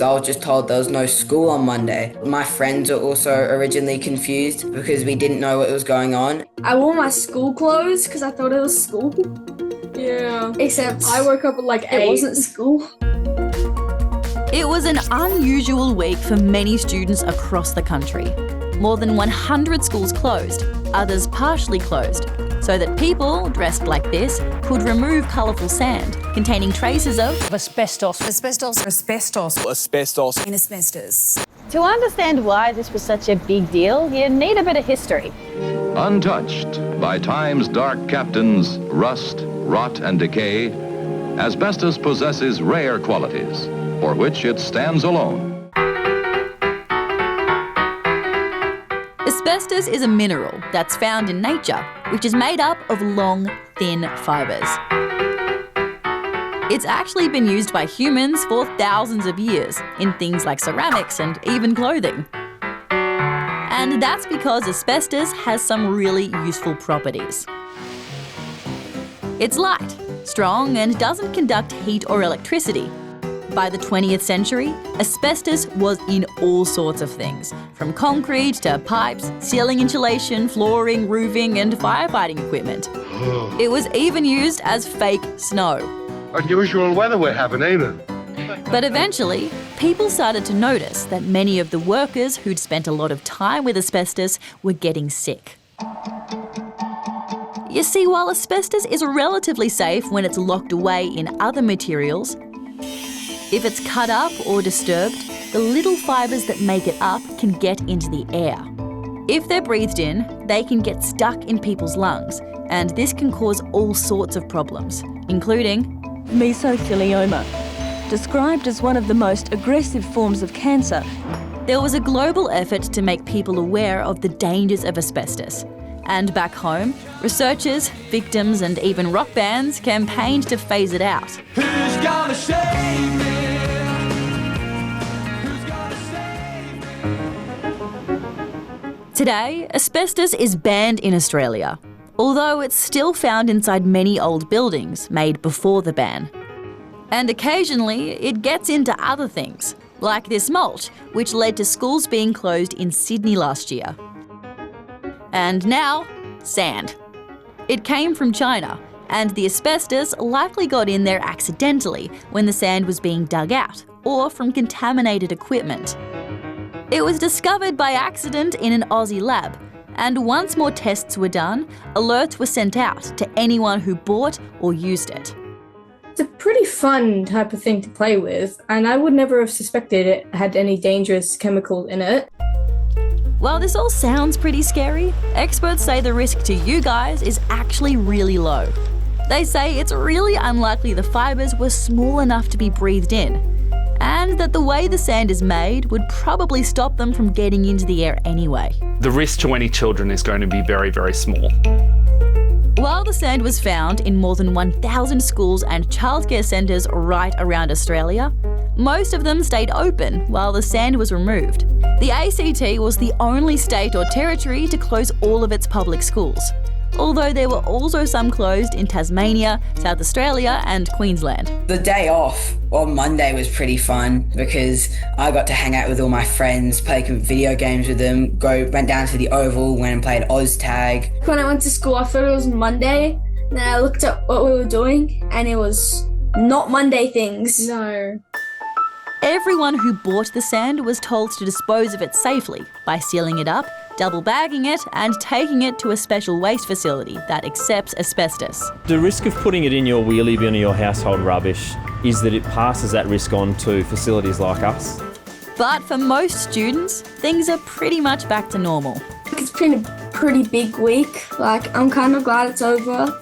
I was just told there was no school on Monday. My friends were also originally confused because we didn't know what was going on. I wore my school clothes because I thought it was school. Yeah. Except I woke up at like 8. it wasn't school. It was an unusual week for many students across the country. More than 100 schools closed, others partially closed, so that people dressed like this could remove colourful sand containing traces of asbestos. Asbestos. Asbestos. Asbestos. In asbestos. To understand why this was such a big deal, you need a bit of history. Untouched by time's dark captains, rust, rot and decay, asbestos possesses rare qualities for which it stands alone. Asbestos is a mineral that's found in nature, which is made up of long, thin fibres. It's actually been used by humans for thousands of years in things like ceramics and even clothing. And that's because asbestos has some really useful properties. It's light, strong, and doesn't conduct heat or electricity. By the 20th century, asbestos was in all sorts of things, from concrete to pipes, ceiling insulation, flooring, roofing, and firefighting equipment. It was even used as fake snow. Unusual weather we're having, ain't it? But eventually, people started to notice that many of the workers who'd spent a lot of time with asbestos were getting sick. You see, while asbestos is relatively safe when it's locked away in other materials, if it's cut up or disturbed, the little fibres that make it up can get into the air. If they're breathed in, they can get stuck in people's lungs, and this can cause all sorts of problems, including mesothelioma, described as one of the most aggressive forms of cancer. There was a global effort to make people aware of the dangers of asbestos. And back home, researchers, victims and even rock bands campaigned to phase it out. Who's gonna save me? Today, asbestos is banned in Australia, although it's still found inside many old buildings made before the ban. And occasionally, it gets into other things, like this mulch, which led to schools being closed in Sydney last year. And now, sand. It came from China, and the asbestos likely got in there accidentally when the sand was being dug out, or from contaminated equipment. It was discovered by accident in an Aussie lab, and once more tests were done, alerts were sent out to anyone who bought or used it. It's a pretty fun type of thing to play with, and I would never have suspected it had any dangerous chemical in it. While this all sounds pretty scary, experts say the risk to you guys is actually really low. They say it's really unlikely the fibres were small enough to be breathed in, and that the way the sand is made would probably stop them from getting into the air anyway. The risk to any children is going to be very, very small. While the sand was found in more than 1,000 schools and childcare centres right around Australia, most of them stayed open while the sand was removed. The ACT was the only state or territory to close all of its public schools, although there were also some closed in Tasmania, South Australia and Queensland. The day off on Monday was pretty fun because I got to hang out with all my friends, play video games with them, went down to the Oval, went and played Oz Tag. When I went to school, I thought it was Monday. Then I looked up what we were doing and it was not Monday things. No. Everyone who bought the sand was told to dispose of it safely by sealing it up, double bagging it and taking it to a special waste facility that accepts asbestos. The risk of putting it in your wheelie bin or your household rubbish is that it passes that risk on to facilities like us. But for most students, things are pretty much back to normal. It's been a pretty big week. I'm kind of glad it's over.